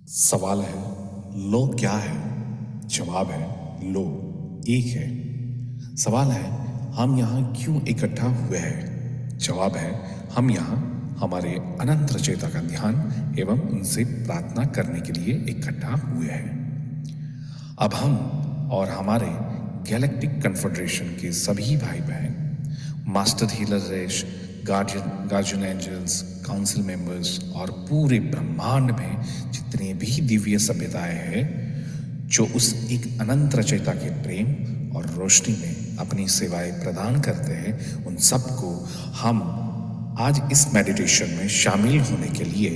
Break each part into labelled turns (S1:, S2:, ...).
S1: सवाल है लो क्या है। जवाब है लो एक है। सवाल है हम यहाँ क्यों इकट्ठा हुए हैं। जवाब है हम यहाँ हमारे अनंत रचयिता का ध्यान एवं उनसे प्रार्थना करने के लिए इकट्ठा हुए हैं। अब हम और हमारे गैलेक्टिक कन्फेडरेशन के सभी भाई बहन, मास्टर हीलर रेश, गार्जियन एंजल्स, काउंसिल मेंबर्स और पूरे ब्रह्मांड में जितने भी दिव्य सभ्यताएं हैं जो उस एक अनंत रचयिता के प्रेम और रोशनी में अपनी सेवाएं प्रदान करते हैं, उन सबको हम आज इस मेडिटेशन में शामिल होने के लिए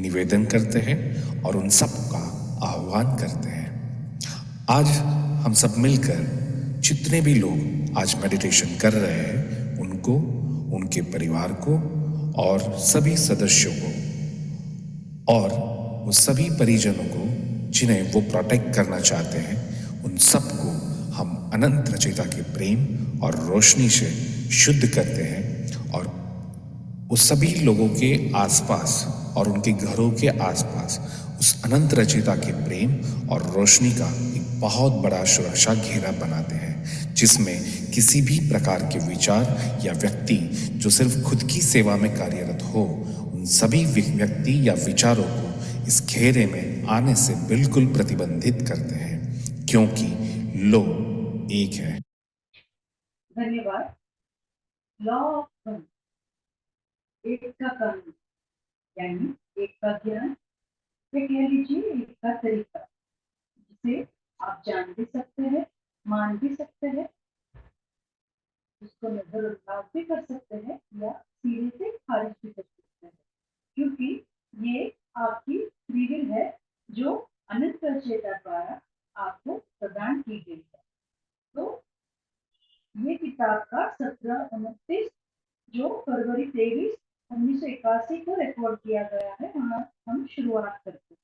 S1: निवेदन करते हैं और उन सब का आह्वान करते हैं। आज हम सब मिलकर जितने भी लोग आज मेडिटेशन कर रहे हैं उनको, उनके परिवार को और सभी सदस्यों को और वो सभी परिजनों को जिन्हें वो प्रोटेक्ट करना चाहते हैं, उन सबको हम अनंत रचयिता के प्रेम और रोशनी से शुद्ध करते हैं और उस सभी लोगों के आसपास और उनके घरों के आसपास उस अनंत रचयिता के प्रेम और रोशनी का एक बहुत बड़ा सुरक्षा घेरा बनाते हैं, जिसमें किसी भी प्रकार के विचार या व्यक्ति जो सिर्फ खुद की सेवा में कार्यरत हो, उन सभी व्यक्ति या विचारों को इस घेरे में आने से बिल्कुल प्रतिबंधित करते हैं, क्योंकि लो एक है।
S2: धन्यवाद। लॉ ऑफ वन, एक का कानून, यानी एक का ज्ञान, या कह लीजिए एक का तरीका, जिसे आप जान भी सकते हैं, मान भी सकते हैं, उसको नजरअंदाज भी कर सकते हैं या सीधे से खारिज भी कर सकते हैं, क्योंकि ये आपकी फ्री विल है जो अनंत रचयिता द्वारा आपको प्रदान की गई है। तो ये किताब का 1729 जो फरवरी 23 1981 को रिकॉर्ड किया गया है, वहां हम शुरुआत करते हैं।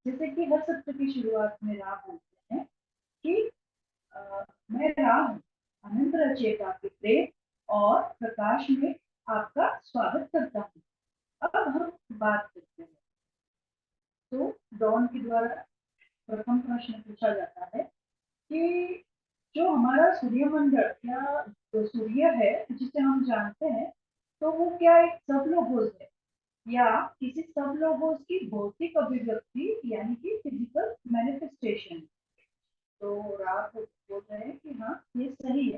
S2: जैसे कि हर सत्र की शुरुआत में राह बोलते हैं कि मैं राह हूँ, अनंत रचयिता के प्रेम और प्रकाश में आपका स्वागत करता हूँ। अब हम बात करते हैं। तो डॉन के द्वारा प्रथम प्रश्न पूछा जाता है कि जो हमारा सूर्यमंडल या जो सूर्य है जिसे हम जानते हैं, तो वो क्या एक सबलोगोस है या किसी सबलोगोस की भौतिक अभिव्यक्ति यानी कि फिजिकल मैनिफेस्टेशन। तो रात बोल रहे हैं कि हाँ ये सही है।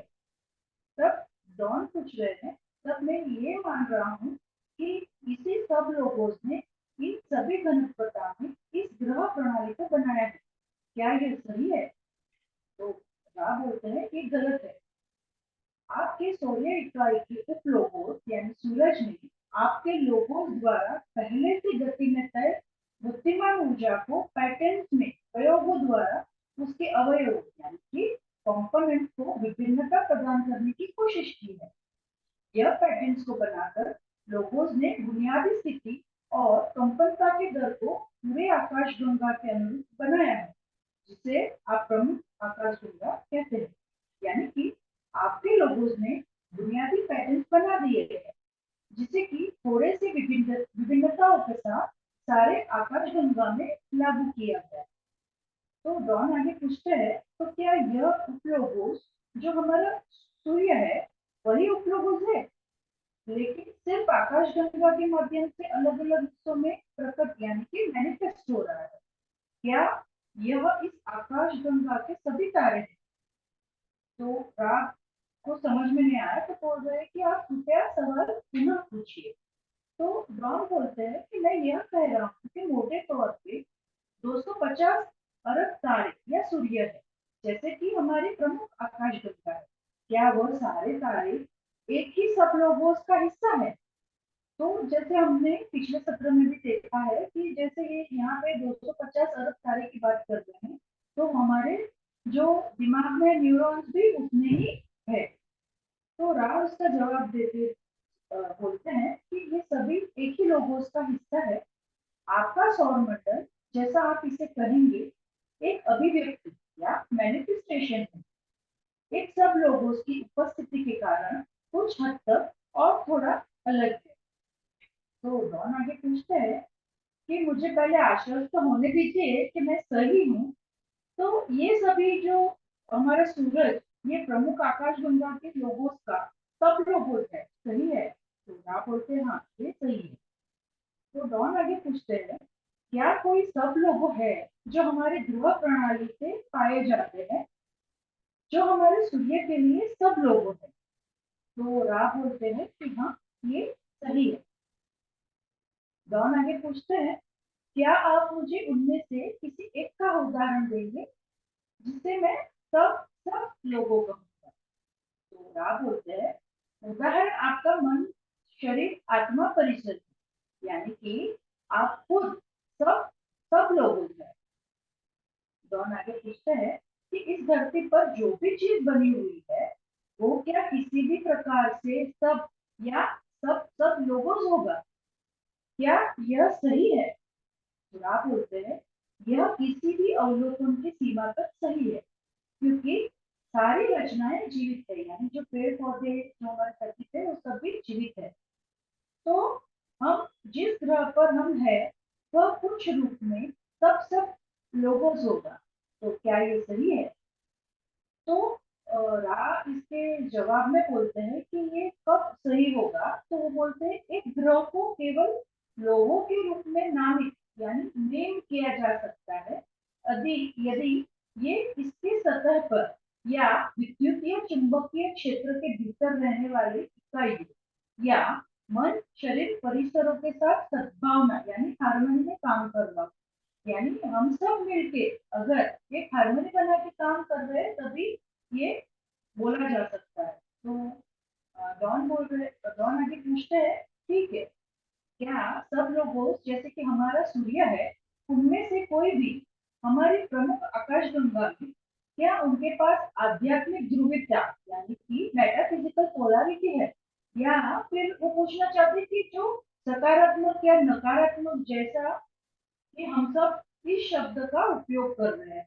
S2: तब डॉन पूछ रहे हैं, तब मैं ये मान रहा हूँ कि इसी सबलोगोस ने इन सभी घनत्वता में इस ग्रह प्रणाली को बनाया है। क्या ये सही है? तो राह बोलते हैं कि गलत है। आपके सौर्य इकाई के उपलोगोस यानी सूरज ने आपके लोगों द्वारा पहले से गति में तय बुद्धिमान ऊर्जा को पैटर्न्स में प्रयोगों द्वारा उसके अवयव यानी कि कंपोनेंट को विभिन्नता प्रदान करने की कोशिश की है। यह पैटर्न्स को बनाकर लोगोस ने बुनियादी स्थिति और कंपनता के दर को पूरे आकाशगंगा के अनुरूप बनाया है, जिसे आप प्रमुख आकाशगंगा कहते हैं। यानी कि आपके लोगोस ने बुनियादी पैटर्न्स बना दिए हैं, जिसे कि थोड़े से विभिन्नताओं के साथ सारे आकाशगंगा में लागू किया गया। तो डॉन आगे पूछते हैं, तो क्या यह उपलोगोस जो हमारा सूर्य है वही उपलोगोस है, लेकिन सिर्फ आकाशगंगा के माध्यम से अलग अलग हिस्सों में प्रकट यानी कि मैनिफेस्ट हो रहा है? क्या यह इस आकाशगंगा के सभी तारे हैं? तो रात को समझ में नहीं आया तो बोल रहे हैं कि आप कृपया सवाल पुनः पूछिए। तो ब्राउन बोलते हैं कि मैं यह कह रहा हूँ कि मोटे तौर पे 250 अरब तारे या सूर्य है, जैसे कि हमारी प्रमुख आकाशगंगा है। क्या वह सारे तारे एक ही सबलोगोस का हिस्सा है? तो जैसे हमने पिछले सत्र में भी देखा है कि जैसे ये यहाँ पे 250 अरब तारे की बात कर रहे हैं, तो हमारे जो दिमाग में न्यूरॉन्स भी उतने ही है। तो राव इसका जवाब देते बोलते हैं कि ये सभी एक ही लोगोस का हिस्सा है। आपका सौरमंडल, जैसा आप इसे कहेंगे, एक अभिव्यक्ति या मैनिफेस्टेशन है, एक सब लोगोस की उपस्थिति के कारण कुछ हद तक और थोड़ा अलग है। तो डॉन आगे पूछते हैं कि मुझे पहले आश्वस्त होने दीजिए कि मैं सही हूँ। तो ये सभी जो हमारा सूरज, ये प्रमुख आकाशगंगा के लोगोस का सब लोगोस है, सही है? तो आप बोलते हैं हाँ, ये सही है। तो डॉन आगे पूछते हैं, क्या कोई सब लोगो है जो हमारे ध्रुव प्रणाली से पाए जाते हैं, जो हमारे सूर्य के लिए सब लोगो है? तो रा बोलते हैं कि हाँ, ये सही है। डॉन आगे पूछते हैं, क्या आप मुझे उनमें से किसी एक का उदाहरण देंगे जिससे मैं सब सब लोगों का हूँ? तो रा बोलते हैं, उदाहरण आपका मन, शरीर, आत्मा, परिचय, यानी कि आप खुद सब सब लोगों हैं। डॉन आगे पूछते हैं कि इस धरती पर जो भी चीज बनी हुई है, वो क्या किसी भी प्रकार से सब या सब सब लोगों होगा? क्या यह सही है? तो आप बोलते हैं, यह किसी भी अवलोकन की सीमा तक सही है, क्योंकि सारी रचनाएं जीवित है, यानी जो पेड़ पौधे जो हमारे धरती पे वो सब भी जीवित है। तो हम जिस ग्रह पर हम है, वह कुछ रूप में सब सब लोगों होगा। तो क्या ये सही है? तो रा इसके जवाब में बोलते हैं कि ये कब सही होगा? तो वो बोलते हैं, एक ग्रह को केवल लोगों के रूप में नामित यानी नेम किया जा सकता है यदि यदि ये इसके सतह पर या विद्युतीय चुंबकीय क्षेत्र के भीतर रहने वाले इकाइयों या मन, शरीर, परिसरों के साथ सद्भावना यानी हार्मनी में काम कर रहा हो। यानी हम सब मिलके अगर एक हार्मनी बना के काम कर रहे हैं, तभी ये बोला जा सकता है। तो डॉन बोल रहे, डॉन आगे पूछते हैं, ठीक है, क्या सब लोगों जैसे कि हमारा सूर्य है, उनमें से कोई भी हमारी प्रमुख आकाशगंगा में, क्या उनके पास आध्यात्मिक ध्रुवीयता यानी कि मेटाफिजिकल पोलैरिटी है? या फिर वो पूछना चाहते कि जो सकारात्मक या नकारात्मक जैसा कि हम सब इस शब्द का उपयोग कर रहे हैं?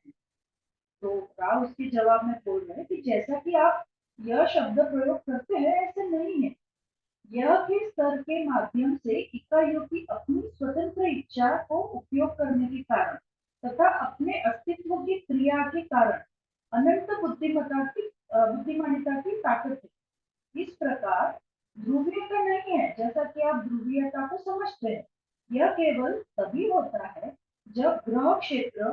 S2: तो राव उसके जवाब में बोल रहे हैं कि जैसा कि आप यह शब्द प्रयोग करते हैं, ऐसे नहीं है। यह के स्तर के माध्यम से इकाइयों की अपनी स्वतंत्र इच्छा को उपयोग करने के कारण तथा अपने अस्तित्व की क्रिया के कारण अनंत बुद्धिमानिता की ताकत है। इस प्रकार ध्रुवीयता नहीं है जैसा कि आप ध्रुवीयता को समझते हैं। यह केवल तभी होता है जब ग्रह क्षेत्र,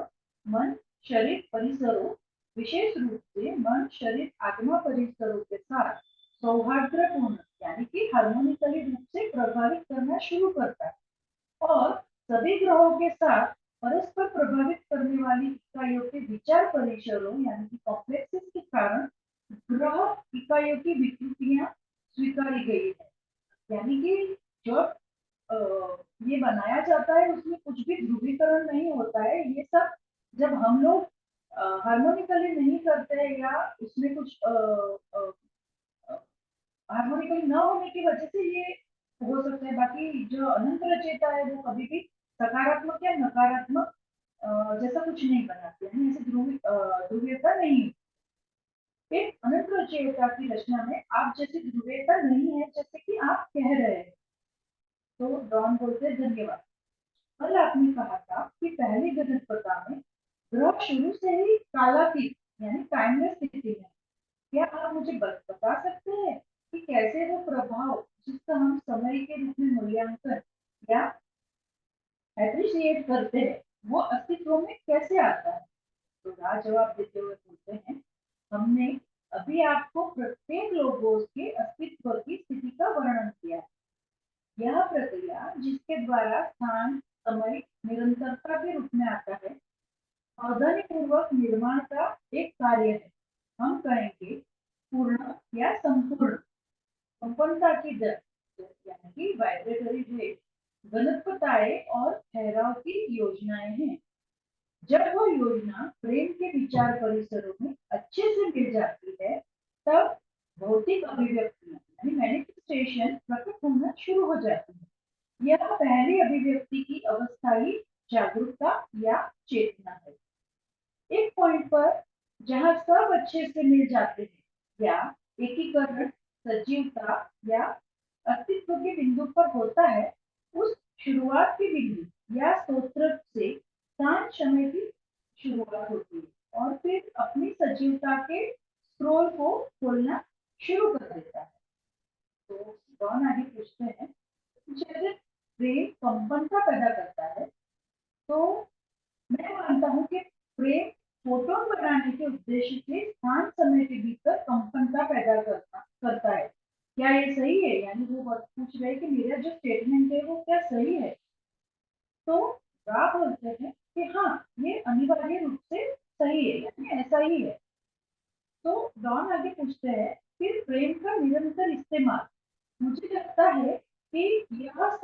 S2: मन, शरीर, परिसरों, विशेष रूप से मन, शरीर, आत्मा, परिसरों के साथ सौहार्दपूर्ण यानी कि हार्मोनिकली रूप से प्रभावित करना शुरू करता है और सभी ग्रहों के साथ परस्पर प्रभावित करने वाली इकाइयों के विचार परिसरों यानी कि कॉम्प्लेक्सेस के कारण ग्रह इकाइयों की विकृतियां स्वीकारी गई है। यानी कि जो ये बनाया जाता है उसमें कुछ भी ध्रुवीकरण नहीं होता है। ये सब जब हम लोग हार्मोनिकली नहीं करते हैं या उसमें कुछ हार्मोनिकली न होने की वजह से ये हो सकता है। बाकी जो अनंत रचयिता है वो कभी भी सकारात्मक या नकारात्मक जैसा कुछ नहीं बनाते हैं, ऐसे ध्रुवीयता नहीं। एक अनंत रचयिता की रचना में आप जैसी ध्रुवीयता नहीं है जैसे कि आप कह रहे हैं। तो डॉन बोलते हैं, धन्यवाद। कल आपने कहा था कि पहली गणितपता में ग्रह शुरू से ही कालातीत यानी टाइमलेस स्थिति में है। क्या आप मुझे बता सकते हैं कि कैसे वो प्रभाव जिसका हम समय के रूप में मूल्यांकन या एप्रिशिएट करते हैं, वो अस्तित्व में कैसे आता है? तो राज जवाब देते हुए बोलते हैं, हमने अभी आपको प्रत्येक लोगों के अस्तित्व की स्थिति का वर्णन किया है। यह प्रक्रिया जिसके द्वारा स्थान, समय, निरंतरता के रूप में आता है, सावधानी पूर्वक निर्माण का एक कार्य है। हम कहेंगे पूर्ण या संपूर्ण कंपनता की दर यानी कि वाइब्रेटरी रेट, गणितताएं और ठहराव की योजनाएं हैं। जब वो योजना प्रेम के विचार परिसरों में अच्छे से मिल जाती है, तब भौतिक अभिव्यक्तियां यानी मैनिफेस्टेशन प्रकट होना शुरू हो जाती है। यह पहली अभिव्यक्ति की अवस्थाई जागरूकता या चेतना है। एक पॉइंट पर जहां सब अच्छे से मिल जाते हैं या एकीकरण, सजीवता या अस्तित्व के बिंदु पर होता है, उस शुरुआत के बिंदु या स्तोत्र से शांत समय की शुरुआत होती है और फिर अपनी सजीवता के स्क्रोल को खोलना शुरू कर देता है। तो डॉन आगे पूछते हैं, जब प्रेम कंपन का पैदा करता है तो मैं मानता हूँ कि प्रेम फोटोन बनाने के उद्देश्य से स्थान समय के भीतर कंपन का पैदा करता है। क्या ये सही है? यानी वो पूछ रहे हैं कि मेरा जो स्टेटमेंट है वो क्या सही है? तो आप बोलते हैं कि हाँ, ये अनिवार्य रूप से सही है, यानी ऐसा ही है। तो डॉन आगे पूछते हैं, फिर प्रेम का निरंतर इस्तेमाल, मुझे लगता है कि यह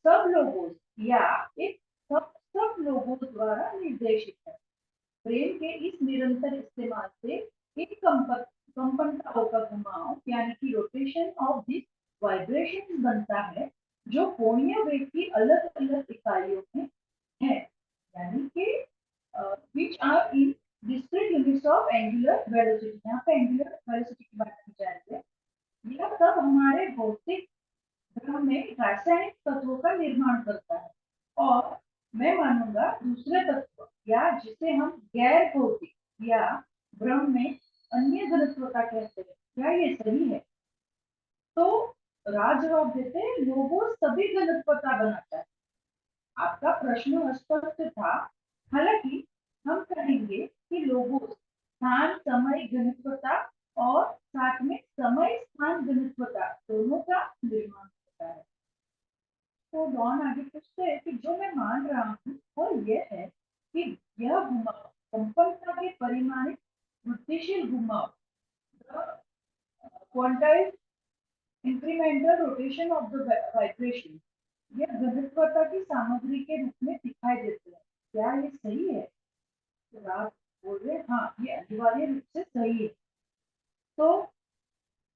S2: सब लोगों या एक सब लोगों द्वारा निर्देशित है। प्रेम के इस निरंतर इस्तेमाल से एक कंपनताओं का घुमाव यानी कि रोटेशन ऑफ दिस वाइब्रेशन बनता है, जो कोणीय वेग की अलग अलग इकाइयों में है, यानी कि which are in discrete limits of angular velocity। यहाँ पे एंगुलर वेलोसिटी की बात की जा रही है। यह सब हमारे भौतिक ब्रह्म में रासायनिक तत्वों का निर्माण करता है, और मैं मानूंगा दूसरे तत्व या जिसे हम गैर भौतिक या ब्रह्म में अन्य घनत्वता कहते हैं। क्या ये सही है? तो राज जवाब देते हैं, लोगों सभी घनत्वता बनाता है। आपका प्रश्न अस्पष्ट था, हालांकि हम कहेंगे कि लोगों स्थान समय घनत्वता और साथ में समय स्थान घनत्वता दोनों का निर्माण होता है। तो डॉन आगे पूछते हैं कि जो मैं मान रहा हूँ वो ये है कि यह घुमाव कंपनता के परिमाणित वृत्तिशील घुमाव, quantize incremental rotation of the vibration, यह घनत्वता की सामग्री के रूप में दिखाई देते हैं। क्या ये सही है? तो आप बोल रहे हैं हाँ, ये अनिवार्य रूप से सही है। तो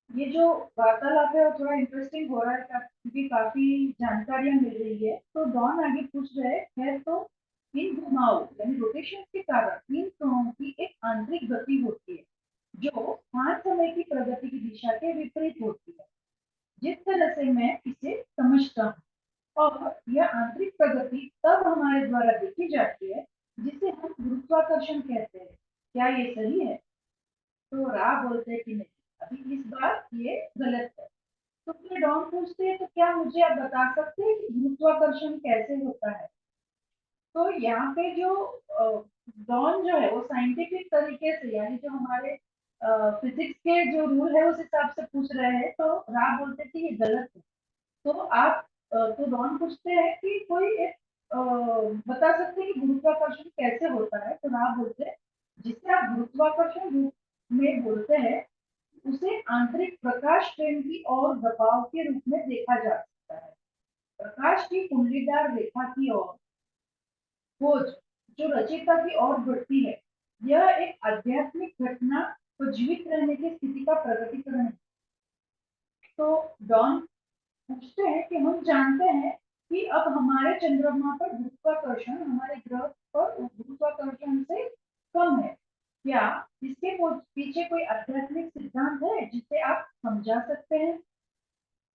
S2: ये जो वार्तालाप है वो थोड़ा इंटरेस्टिंग हो रहा है क्योंकि काफी जानकारियां मिल रही है। तो डॉन आगे पूछ रहे हैं, तो इन घुमाव यानी रोटेशन के कारण इन कणों की एक आंतरिक गति होती है, जो स्थान समय की प्रगति की दिशा के विपरीत होती है, जिस तरह से मैं इसे समझता हूँ। और यह आंतरिक प्रगति तब हमारे द्वारा देखी जाती है जिसे हम गुरुत्वाकर्षण कहते हैं। क्या ये सही है? तो राह बोलते हैं कि नहीं, अभी इस बार ये गलत है। तो फिर डॉन पूछते हैं, तो क्या मुझे आप बता सकते हैं कि गुरुत्वाकर्षण कैसे होता है? तो यहाँ पे जो डॉन जो है वो साइंटिफिक तरीके से यानी जो हमारे फिजिक्स के जो रूल है उस हिसाब से पूछ रहे हैं, तो राह बोलते हैं कि ये गलत है। तो आप तो डॉन पूछते हैं कि कोई एक बता सकते हैं कि गुरुत्वाकर्षण कैसे होता है? तो राह बोलते हैं, जिसे आप गुरुत्वाकर्षण रूप में बोलते हैं उसे आंतरिक प्रकाश ट्रेन की ओर दबाव के रूप में देखा जा सकता है। प्रकाश की कुंडलीदार रेखा की ओर खोज जो रचयिता की ओर बढ़ती है, यह एक आध्यात्मिक घटना को जीवित रहने की स्थिति का प्रकटीकरण है। तो डॉन पूछते हैं कि हम जानते हैं कि अब हमारे चंद्रमा पर गुरुत्वाकर्षण हमारे ग्रह पर गुरुत्वाकर्षण से कम है। क्या इसके पीछे कोई आध्यात्मिक सिद्धांत है जिसे आप समझा सकते हैं?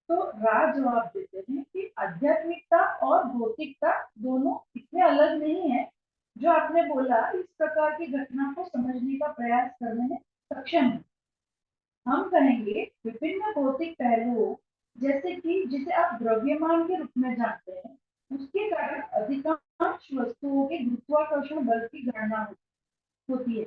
S2: तो राज जवाब देते हैं कि आध्यात्मिकता और भौतिकता दोनों इतने अलग नहीं है। जो आपने बोला, इस प्रकार की घटना को समझने का प्रयास करने में सक्षम है। हम कहेंगे विभिन्न भौतिक पहलुओं, जैसे कि जिसे आप द्रव्यमान के रूप में जानते हैं, उसके कारण अधिकांश वस्तुओं के गुरुत्वाकर्षण बल की गणना होती है।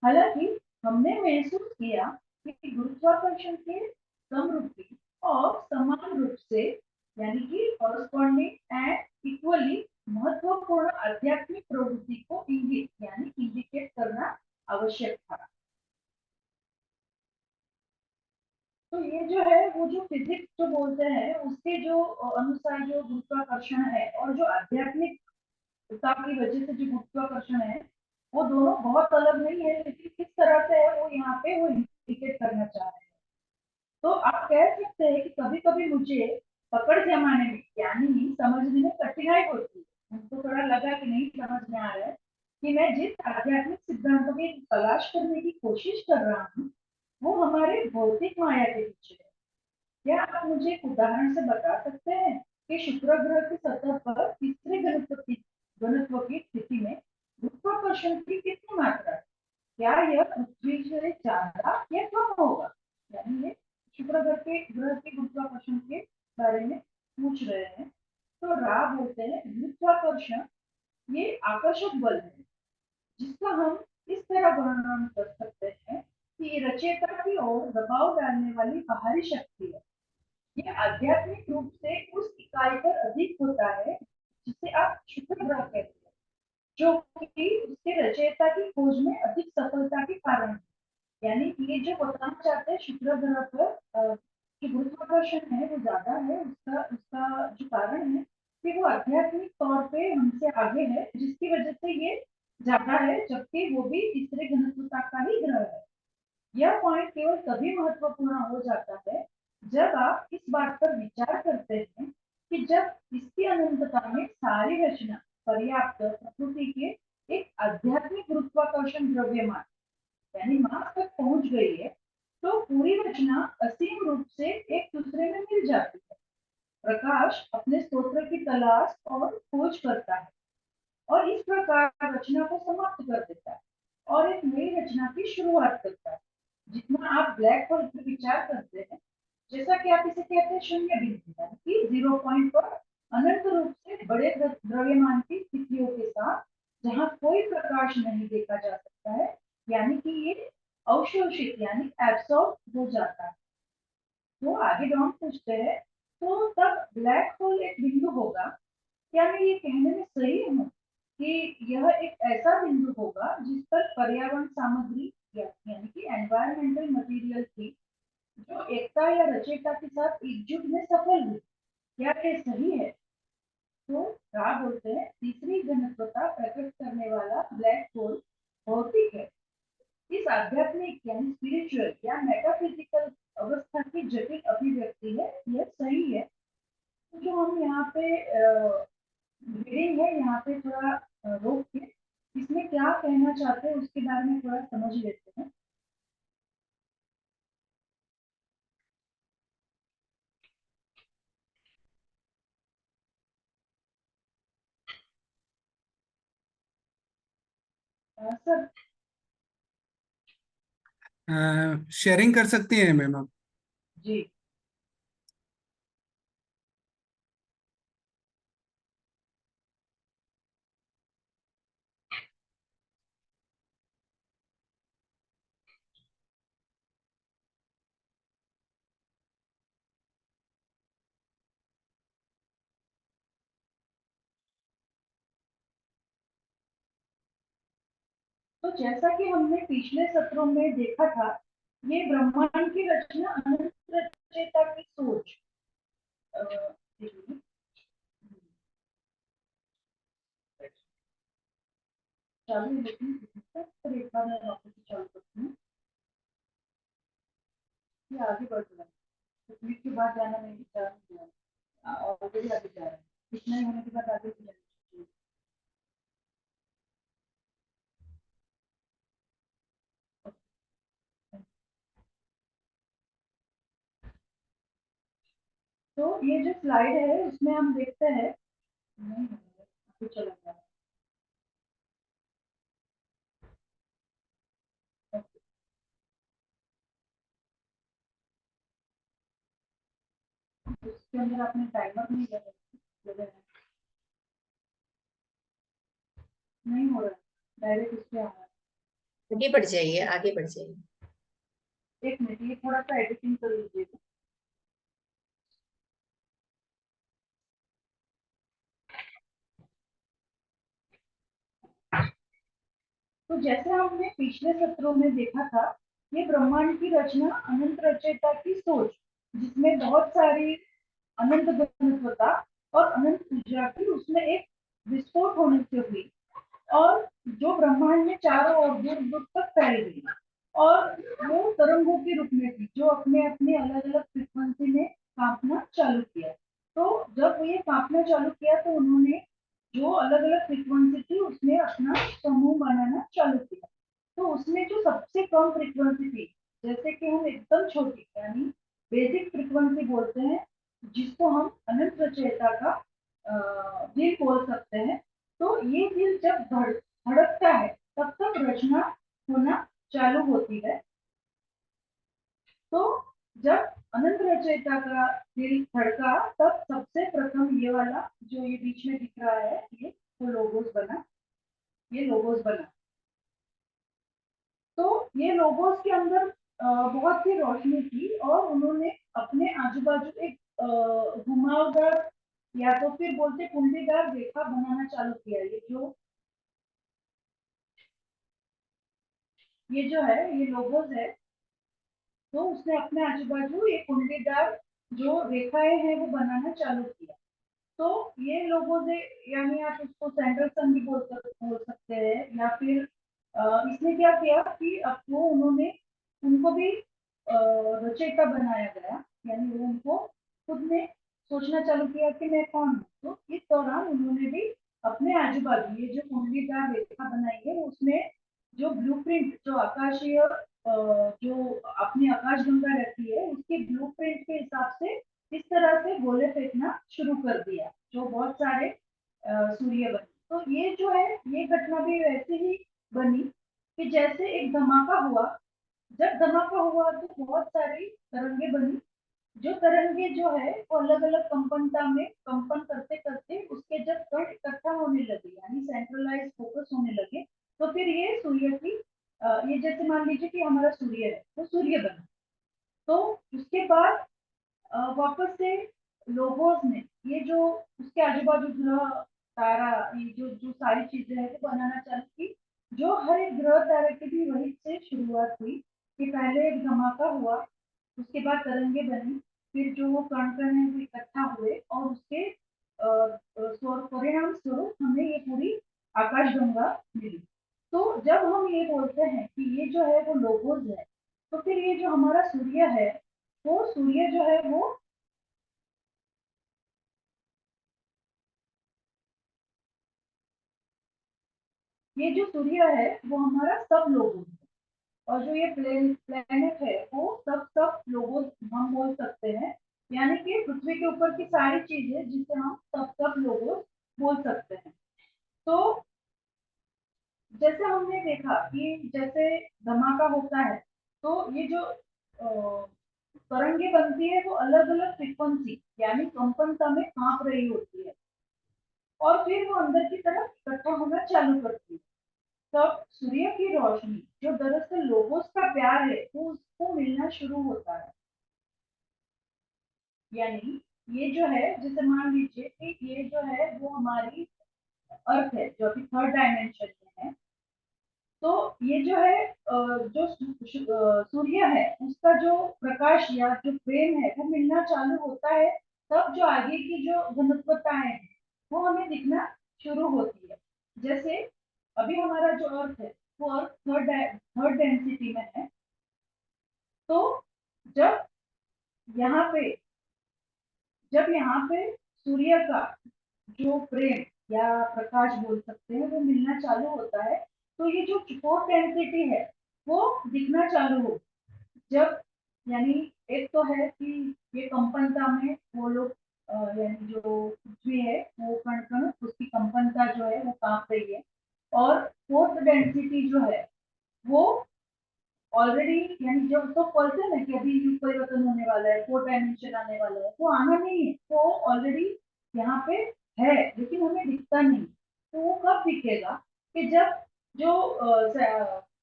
S2: हालांकि हमने महसूस किया कि गुरुत्वाकर्षण के समरूपी और समान रूप से यानी कि कॉरस्पॉन्डिंग एंड इक्वली महत्वपूर्ण आध्यात्मिक प्रवृत्ति को इंगित यानी इंडिकेट करना आवश्यक था। तो ये जो है वो जो फिजिक्स जो बोलते हैं उसके जो अनुसार जो गुरुत्वाकर्षण है और जो आध्यात्मिकता की वजह से जो गुरुत्वाकर्षण है वो दोनों बहुत अलग नहीं है, लेकिन किस तरह से है वो यहाँ पे वो इंडिकेट करना चाह रहे हैं। तो आप कह सकते हैं कि कभी कभी मुझे पकड़ जमाने में यानी समझने में कठिनाई होती है। उनको थोड़ा लगा कि नहीं समझ में आ रहा है कि मैं जिस आध्यात्मिक सिद्धांतों की तलाश करने की कोशिश कर रहा हूँ वो हमारे भौतिक माया के पीछे है। क्या आप मुझे एक उदाहरण से बता सकते हैं कि कि शुक्र ग्रह की सतह पर तीसरे घनत्व की स्थिति में गुरुत्वाकर्षण की कितनी मात्रा है? क्या यह पृथ्वी से ज्यादा या कम होगा? यानी ये शुक्र ग्रह के गुरुत्वाकर्षण के बारे में पूछ रहे हैं। तो रा बोलते हैं गुरुत्वाकर्षण ये आकर्षक बल है जिसका हम इस तरह वर्णन कर सकते हैं कि रचयिता की ओर दबाव डालने वाली बाहरी शक्ति है। यह आध्यात्मिक रूप से उस इकाई पर अधिक होता है जिसे आप शुक्र ग्रह कहते हैं, जो कि उसके रचयिता की खोज में अधिक सफलता के कारण है। यानी ये जो बताना चाहते हैं शुक्र ग्रह पर जो गुरुत्वाकर्षण है वो ज्यादा है, उसका उसका जो कारण है कि वो आध्यात्मिक तौर पे हमसे आगे है, जिसकी वजह से ये ज्यादा है, जबकि वो भी तीसरे घनत्वता का ही ग्रह है। यह पॉइंट केवल तभी महत्वपूर्ण हो जाता है जब आप इस बात पर विचार करते हैं कि जब इसकी अनंतता में सारी रचना पर्याप्त प्रकृति के एक आध्यात्मिक गुरुत्वाकर्षण द्रव्यमान यानी मार्स तक पहुंच गई है, तो पूरी रचना असीम रूप से एक दूसरे में मिल जाती है। प्रकाश अपने स्रोत की तलाश और खोज करता है और इस प्रकार रचना को समाप्त कर देता है और एक नई रचना की शुरुआत करता है। जितना आप ब्लैक होल पर विचार करते हैं, जैसा कि आप इसे कहते हैं शून्य बिंदु यानी कि 0 पॉइंट पर अनंत रूप से बड़े द्रव्यमान की स्थितियों के साथ जहां कोई प्रकाश नहीं देखा जा सकता है, यानी कि ये अवशोषित यानी एब्सॉर्ब हो जाता है। तो आगे डॉन पूछते हैं, तो तब ब्लैक होल एक बिंदु होगा। क्या मैं ये कहने में सही हूँ कि यह एक ऐसा बिंदु होगा जिस पर पर्यावरण सामग्री यानी कि एनवायरमेंटल मटेरियल की जो एकता या रचयिता के साथ एकजुट में सफल हुई? क्या ये सही है? तो क्या बोलते हैं तीसरी घनत्वता प्रकट करने वाला ब्लैक होल भौतिक है। इस आध्यात्मिक यानी स्पिरिचुअल या मेटाफिजिकल अवस्था की जटिल अभिव्यक्ति है, यह सही है। तो जो हम यहाँ पे रीडिंग है यहाँ पे थोड़ा रोक के इसमें क्या कहना चाहते हैं उसके बारे में थोड़ा समझ लेते हैं। सर
S3: शेयरिंग कर सकती हैं मैम आप।
S2: जी। तो जैसा कि हमने पिछले सत्रों में देखा था, ये ब्रह्मांड की रचना अनंत रचयिता की सोच एक मिनट, चालू है लेकिन पर एक बार मैं वापस से चालू करती हूँ। ये आगे बढ़ रहा है, तो क्लिक के बाद जाना नहीं चाह रहा है, ऑलरेडी आगे जा रहा है, इतना ही होने के बाद आगे भी जाना चाहिए। तो ये जो स्लाइड है उसमें हम देखते हैं, नहीं आगे चला गया। उसके अंदर आपने टाइमर नहीं लगा, नहीं हो रहा, डायरेक्ट इस पे आ रहा है।
S4: आगे बढ़ जाइए, आगे बढ़ जाइए।
S2: एक मिनट, ये थोड़ा सा एडिटिंग कर लीजिएगा। तो जैसे हमने पिछले सत्रों में देखा था, ये ब्रह्मांड की रचना अनंत रचयिता की सोच, जिसमें बहुत सारी अनंत घनत्वता और अनंत ऊर्जा की उसमें एक विस्फोट होने से हुई और जो ब्रह्मांड में चारों ओर दूर दूर तक फैल गई और वो तरंगों के रूप में थी जो अपने अपने अलग अलग फ्रिक्वेंसी में कांपना चालू किया। तो जब ये कांपना चालू किया तो उन्होंने जो अलग अलग फ्रिक्वेंसी थी उसमें अपना समूह बनाना चालू किया। तो उसमें जो सबसे कम फ्रिक्वेंसी थी, जैसे कि हम एकदम छोटी यानी बेसिक फ्रिक्वेंसी बोलते हैं, जिसको हम अनंत रचयिता का दिल बोल सकते हैं। तो ये दिल जब धड़कता है तब तक रचना होना चालू होती है। तो जब अनंत रचयिता का दिल धड़का तब सबसे प्रथम ये वाला जो ये बीच में दिख रहा है ये वो लोगोस बना, ये लोगोस बना। तो ये लोगोस के अंदर बहुत सी रोशनी थी और उन्होंने अपने आजू बाजू एक घुमावदार या तो फिर बोलते कुंडीदार रेखा बनाना चालू किया। ये जो है ये लोगोस है। तो उसने अपने आजू बाजू ये कुंडीदार जो रेखाएं हैं वो बनाना चालू किया। तो ये लोगों से यानी आप उसको सेंट्रल सन भी बोल सकते हैं या फिर इसने क्या किया कि अब वो उन्होंने उनको भी रचयिता बनाया गया, यानी वो उनको खुद ने सोचना चालू किया कि मैं कौन हूँ। तो इस दौरान उन्होंने भी अपने आजू बाजू ये जो कुंडलीदार रेखा बनाई है उसमें जो ब्लूप्रिंट जो आकाशीय जो अपनी आकाशगंगा रहती है उसके ब्लूप्रिंट के हिसाब से इस तरह से गोले फेंकना शुरू कर दिया जो बहुत सारे सूर्य बने। तो ये जो है ये घटना भी वैसे ही बनी कि जैसे एक धमाका हुआ। जब धमाका हुआ तो बहुत सारी तरंगे बनी। जो तरंगे जो है वो अलग अलग कंपनता में कंपन करते करते उसके जब कण इकट्ठा होने लगे यानी सेंट्रलाइज फोकस होने लगे तो फिर ये सूर्य की ये जैसे मान लीजिए कि हमारा सूर्य है तो सूर्य बना। तो उसके बाद वापस से लोगों ने ये जो उसके आजू बाजू ग्रह तारा ये जो जो सारी चीजें हैं वो बनाना चालू की। जो हर एक ग्रह तारे की भी वही से शुरुआत हुई कि पहले एक धमाका हुआ, उसके बाद तरंगे बनी, फिर जो वो कण कण है वो इकट्ठा हुए और उसके परिणाम स्वरूप हमें ये पूरी आकाशगंगा मिली। तो जब हम ये बोलते हैं कि ये जो है वो लोगोस है तो फिर ये जो हमारा सूर्य है वो सूर्य जो है वो ये जो सूर्य है वो हमारा सब लोगों है। और जो ये प्लेनेट है वो सब लोगों हम बोल सकते हैं, यानी कि पृथ्वी के ऊपर की सारी चीजें जिसे हम सब लोगों बोल सकते हैं। तो जैसे हमने देखा कि जैसे धमाका होता है तो ये जो तरंगे बनती है वो अलग अलग फ्रीक्वेंसी यानी कंपनता में कांप रही होती है और फिर वो अंदर की तरफ इकट्ठा होना चालू करती है। तब सूर्य की रोशनी जो दरअसल लोगोस का प्यार है वो उसको मिलना शुरू होता है। यानी ये जो है जैसे मान लीजिए कि ये जो है वो हमारी अर्थ है जो अभी थर्ड डायमेंशन में है। तो ये जो है जो सूर्य है उसका जो प्रकाश या जो फ्रेम है वो मिलना चालू होता है। तब जो आगे की जो घनत्वताएं हैं वो हमें दिखना शुरू होती है। जैसे अभी हमारा जो अर्थ है वो अर्थ थर्ड डेंसिटी में है। तो जब यहाँ पे जब यहाँ पे सूर्य का जो फ्रेम या प्रकाश बोल सकते हैं वो मिलना चालू होता है तो ये जो फोर्थ डेंसिटी है वो दिखना चालू हो। जब यानी एक तो है कि ये कंपनता में वो लोग यानी जो पृथ्वी है वो कण कण उसकी कंपनता जो है वो कांप रही है। और फोर्थ डेंसिटी जो है वो ऑलरेडी यानी जो तो पर्सन है कि अभी युग परिवर्तन होने वाला है फोर डायमेंशन आने वाला है वो आना नहीं है वो ऑलरेडी यहाँ पे है लेकिन हमें दिखता नहीं। तो वो कब दिखेगा कि जब जो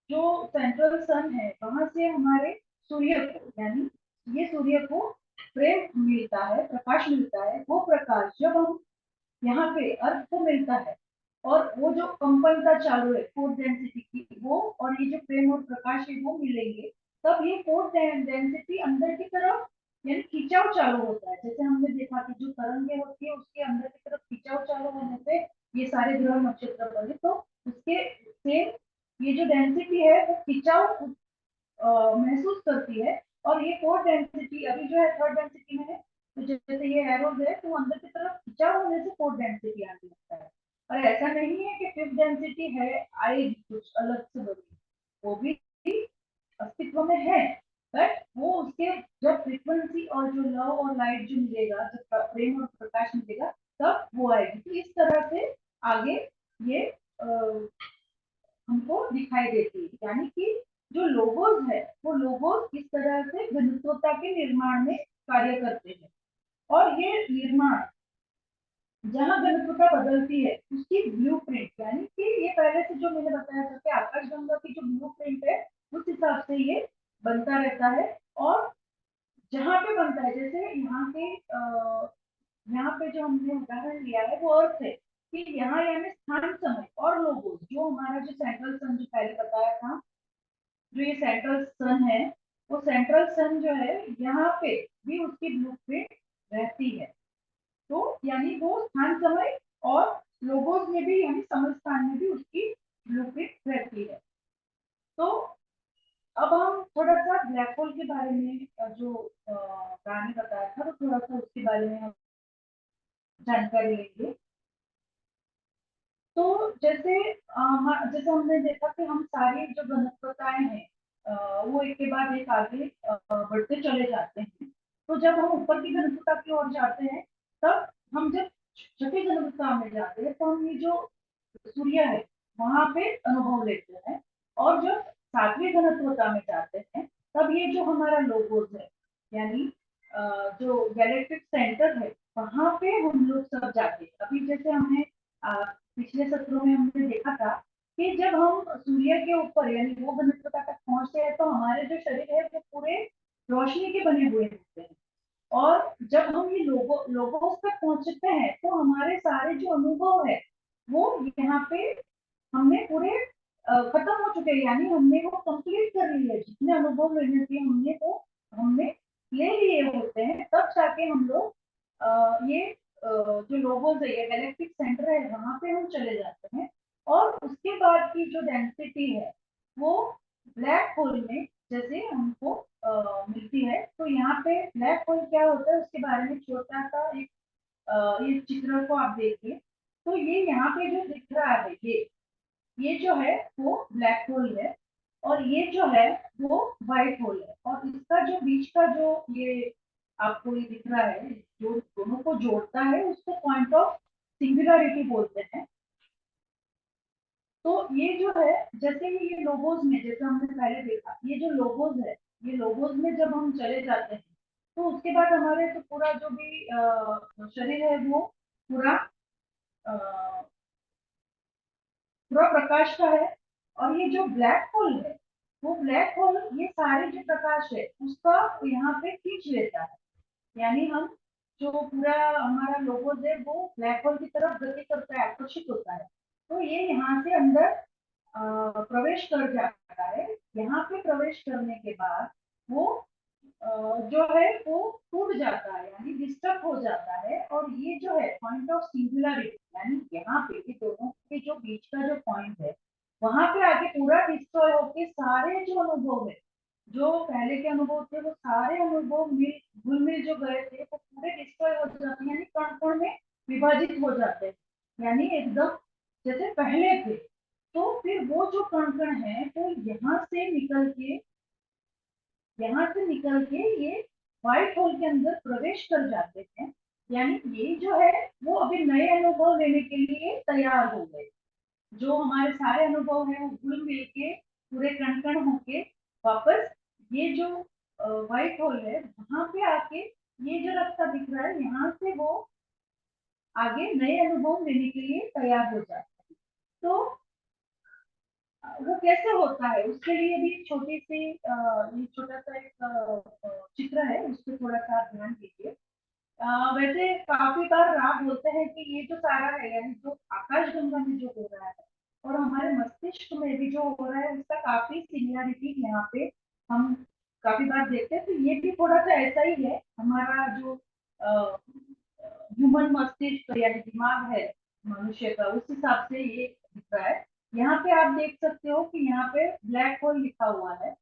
S2: जो सेंट्रल सन है वहां से हमारे सूर्य को यानी ये सूर्य को फ्रेम मिलता है प्रकाश मिलता है। वो प्रकाश जब हम यहाँ पे अर्थ को मिलता है और वो जो कंपनता चालू है फोर्थ डेंसिटी की वो और ये जो फ्रेम और प्रकाश है वो मिलेंगे तब ये फोर्थ डेंसिटी अंदर की तरफ यानी खिंचाव चालू होता है। जैसे हमने देखा कि जो तरंगे होती है उसके अंदर की तरफ खिंचाव चालू होने से ये सारे ग्रह नक्षत्र बने। तो उसके सेम ये जो डेंसिटी है वो खिंचाव महसूस करती है। और ये फोर्थ डेंसिटी अभी जो है थर्ड डेंसिटी में है तो जैसे ये एरोज है तो अंदर की तरफ खिंचाव होने से फोर्थ डेंसिटी आने लगता है। और ऐसा नहीं है कि फिफ्थ डेंसिटी है आएगी कुछ अलग से बड़ी, वो भी अस्तित्व में है बट वो उसके जब फ्रीक्वेंसी और जो लव और लाइट जो मिलेगा, जब प्रेम और प्रकाश मिलेगा, तब वो आएगी। तो इस तरह से आगे ये हमको दिखाई देती है। यानी कि जो लोगोस है, वो लोगोस इस तरह से घनत्वता के निर्माण में कार्य करते हैं। और ये निर्माण जहाँ घनत्वता बदलती है उसकी ब्लूप्रिंट, यानी कि ये पहले से जो मैंने बताया था कि आकाशगंगा की जो ब्लूप्रिंट है, उस हिसाब से ये बनता रहता है। और जहाँ पे बनता है, जैसे यहाँ पे जो हमने उदाहरण लिया है वो अर्थ है कि यहाँ यानी स्थान, समय और लोगोस, जो हमारा जो सेंट्रल सन जो पहले बताया था, जो ये सेंट्रल सन है, वो सेंट्रल सन जो है यहाँ पे भी उसकी ब्लूप्रिंट रहती है। तो यानी वो स्थान, समय और लोगोस में भी, यानी समय स्थान में भी उसकी ब्लूप्रिंट रहती है। तो अब हम थोड़ा सा ब्लैक होल के बारे में जो कहानी बताया था, तो थोड़ा सा उसके बारे में हम जानकारी लेंगे। तो जैसे हमने देखा कि हम सारी जो घनत्वताएं हैं वो एक के बाद एक आगे बढ़ते चले जाते हैं। तो जब हम ऊपर की घनत्वता की ओर जाते हैं, तब हम जब छठी घनत्वता में जाते हैं, तो हम ये जो सूर्य है वहां पे अनुभव लेते हैं। और जब सातवीं घनत्वता में जाते हैं, तब ये जो हमारा लोगोस है, यानी जो गैलेक्टिक सेंटर है, वहां पे हम लोग सब जाते हैं। अभी जैसे हमने पिछले सत्रों में हमने देखा था कि जब हम सूर्य के ऊपर यानी वो घनत्वता तक पहुंचते हैं, तो हमारे जो शरीर है वो पूरे रोशनी के बने हुए होते हैं। और जब हम ये लोगों तक पहुंचते हैं, तो हमारे सारे जो अनुभव है वो यहाँ पे हमने पूरे खत्म हो चुके हैं, यानी हमने वो कंप्लीट कर ली है। जितने अनुभव लेने थे हमने ले लिए होते हैं, तब जाके हम लोग ये जो लोगोस है, ये गैलेक्टिक सेंटर है, वहां पे हम चले जाते हैं। और उसके बाद की जो डेंसिटी है वो ब्लैक होल में जैसे हमको मिलती है। तो यहाँ पे ब्लैक होल क्या होता है उसके बारे में छोटा सा एक ये चित्र को आप देखिए। तो ये यहाँ पे जो दिख रहा है, ये जो है वो ब्लैक होल है, और ये जो है वो व्हाइट होल है। और इसका जो बीच का जो ये आपको ये दिख रहा है, जो दोनों को जोड़ता है, उसको पॉइंट ऑफ सिंगुलरिटी बोलते हैं। तो ये जो है, जैसे ही ये लोगोस में, जैसे हमने पहले देखा, ये जो लोगोस है, ये लोगोस में जब हम चले जाते हैं, तो उसके बाद हमारे तो पूरा जो भी शरीर है वो पूरा अ, पूरा प्रकाश का है। और ये जो ब्लैक होल है, वो ब्लैक होल ये सारे जो प्रकाश है उसका यहाँ पे खींच लेता है। यानी हम जो पूरा हमारा लोगोस है वो ब्लैक होल की तरफ गति करता है, आकर्षित होता है। तो ये यहाँ से अंदर प्रवेश कर जाता है। यहाँ पे प्रवेश करने के बाद वो जो है वो टूट जाता है, यानी डिस्टर्ब हो जाता है। और ये जो है पॉइंट ऑफ सिंगुलरिटी, यानी यहाँ पे ये दोनों के जो बीच का जो पॉइंट है, वहां पे आगे पूरा डिस्ट्रॉय होके सारे जो अनुभव है, जो पहले के अनुभव थे, वो सारे अनुभव घुल मिल जो गए थे, वो पूरे डिस्ट्रॉय हो जाते हैं, यानी कण कण में विभाजित हो जाते हैं, यानी एकदम जैसे पहले थे। तो फिर वो जो कण कण है, तो यहाँ से निकल के ये व्हाइट होल के अंदर प्रवेश कर जाते हैं। यानी ये जो है वो अभी नए अनुभव लेने के लिए तैयार हो गए। जो हमारे सारे अनुभव है वो घुल मिल के पूरे कण कण होके वापस ये जो व्हाइट होल है वहां पे आके, ये जो रास्ता दिख रहा है, यहाँ से वो आगे नए अनुभव लेने के लिए तैयार हो जाता है। तो वो कैसे होता है, उसके लिए भी छोटी सी ये छोटा सा एक चित्र है, उस पर थोड़ा सा आप ध्यान दीजिए। वैसे काफी बार आप बोलते हैं कि ये जो सारा है, यानी जो आकाशगंगा में जो हो रहा है और हमारे मस्तिष्क में भी जो हो रहा है, उसका काफी सिमिलरिटी यहाँ पे हम काफी बार देखते हैं। तो ये भी थोड़ा सा ऐसा ही है, हमारा जो ह्यूमन मस्तिष्क यानी दिमाग है मनुष्य का, उस हिसाब से ये दिख रहा है। यहाँ पे आप देख सकते हो कि यहाँ पे ब्लैक होल लिखा हुआ है,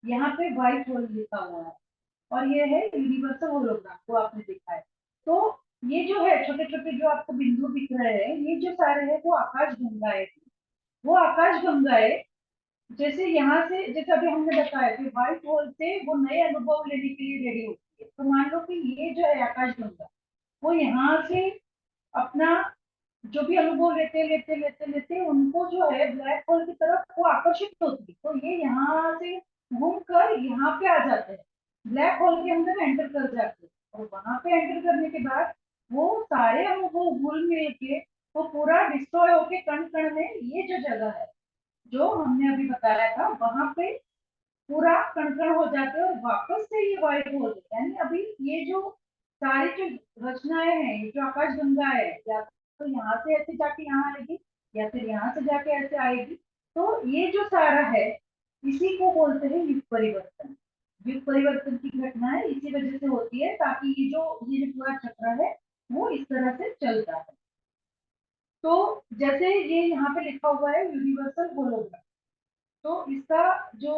S2: यहाँ पे व्हाइट होल लिखा हुआ है, और ये है यूनिवर्सल होलोग्राम को आपने देखा है। तो ये जो है छोटे छोटे जो आपको बिंदु दिख रहे हैं, ये जो सारे हैं वो आकाश गंगाएं, वो आकाश गंगाएं जैसे यहाँ से, जैसे अभी हमने बताया कि व्हाइट होल से वो नए अनुभव लेने के लिए रेडी होती है। है। तो मान लो कि ये जो है आकाशगंगा, वो यहाँ से अपना जो भी अनुभव लेते उनको जो है ब्लैक होल की तरफ वो आकर्षित होती है। तो ये यहाँ से घूम कर यहाँ पे आ जाते हैं, ब्लैक होल के अंदर एंटर कर जाते हैं, और वहां पे एंटर करने के बाद वो सारे अनुभव घुल मिल के वो पूरा डिस्ट्रॉय होके कण कण में ये जो जगह है जो हमने अभी बताया था वहां पे पूरा कण-कण हो जाते हैं और वापस से ये वाइट हो जाते हैं। यानी अभी ये जो सारी जो रचनाएं हैं, ये जो आकाशगंगा है, या तो यहाँ से ऐसे जाके यहाँ आएगी या फिर यहाँ से जाके ऐसे आएगी। तो ये जो सारा है इसी को बोलते हैं युग परिवर्तन। युग परिवर्तन की घटनाएं इसी वजह से होती है ताकि ये जो पूरा चक्र है वो इस तरह से चलता है। तो जैसे ये यहाँ पे लिखा हुआ है यूनिवर्सल होलोग्राम, तो इसका जो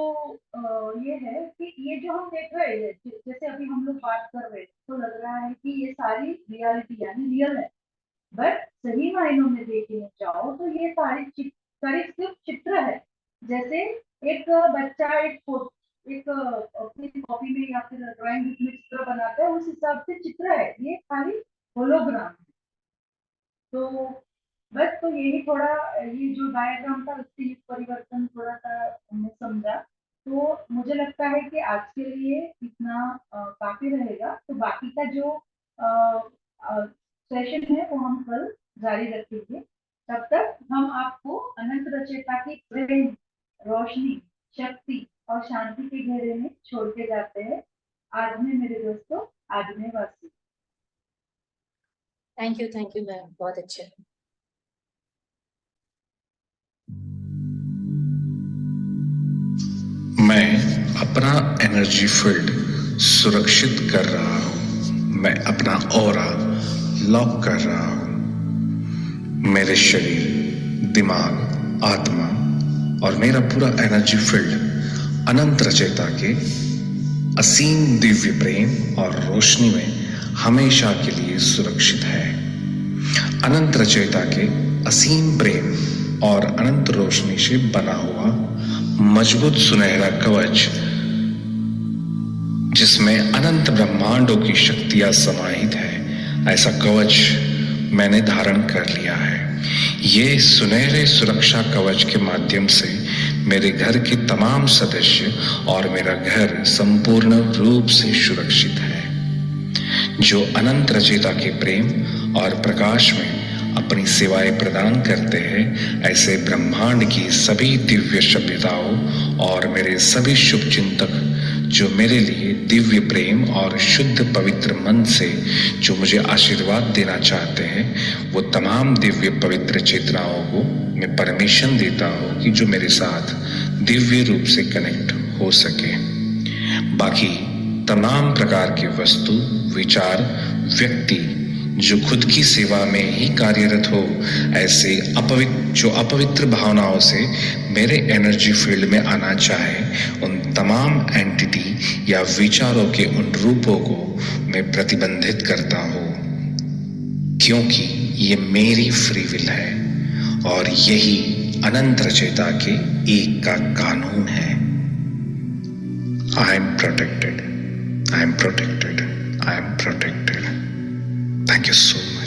S2: ये है कि ये जो हम देख रहे हैं, जैसे अभी हम लोग बात कर रहे हैं, तो लग रहा है कि ये सारी रियलिटी यानी रियल है, बट सही मायनों में देखने जाओ तो ये सारी सिर्फ चित्र है। जैसे एक बच्चा एक अपनी कॉपी में या फिर ड्राइंग बुक में चित्र बनाता है, उस हिसाब से चित्र है, ये खाली होलोग्राम है। तो बस तो यही थोड़ा ये जो डायग्राम था उससे युग परिवर्तन थोड़ा सा हमने समझा। तो मुझे लगता है कि आज के लिए इतना काफी रहेगा। तो बाकी का जो सेशन है वो हम कल जारी रखेंगे। तब तक हम आपको अनंत रचयिता की प्रेम, रोशनी, शक्ति और शांति के घेरे में छोड़ के जाते हैं। आज में मेरे दोस्तों, आज में वासी।
S4: थैंक यू मैम, बहुत अच्छा।
S1: मैं अपना एनर्जी फील्ड सुरक्षित कर रहा हूं। मैं अपना ऑरा लॉक कर रहा हूं। मेरे शरीर, दिमाग, आत्मा और मेरा पूरा एनर्जी फील्ड अनंत रचयिता के असीम दिव्य प्रेम और रोशनी में हमेशा के लिए सुरक्षित है। अनंत रचयिता के असीम प्रेम और अनंत रोशनी से बना हुआ मजबूत सुनहरा कवच, जिसमें अनंत ब्रह्मांडों की शक्तियां समाहित है, ऐसा कवच मैंने धारण कर लिया है। ये सुनहरे सुरक्षा कवच के माध्यम से मेरे घर के तमाम सदस्य और मेरा घर संपूर्ण रूप से सुरक्षित है। जो अनंत रचयिता के प्रेम और प्रकाश में अपनी सेवाएं प्रदान करते हैं, ऐसे ब्रह्मांड की सभी दिव्य सभ्यताओं और मेरे सभी शुभ चिंतक जो मेरे लिए दिव्य प्रेम और शुद्ध पवित्र मन से जो मुझे आशीर्वाद देना चाहते हैं, वो तमाम दिव्य पवित्र चेतनाओं को मैं परमिशन देता हूँ कि जो मेरे साथ दिव्य रूप से कनेक्ट हो सके। बाकी तमाम प्रकार की वस्तु, विचार, व्यक्ति जो खुद की सेवा में ही कार्यरत हो, ऐसे अपवित्र भावनाओं से मेरे एनर्जी फील्ड में आना चाहे, उन तमाम एंटिटी या विचारों के उन रूपों को मैं प्रतिबंधित करता हूँ, क्योंकि ये मेरी फ्री विल है और यही अनंत रचयिता के एक का कानून है। I am protected, I am protected, I am protected. Thank you so much.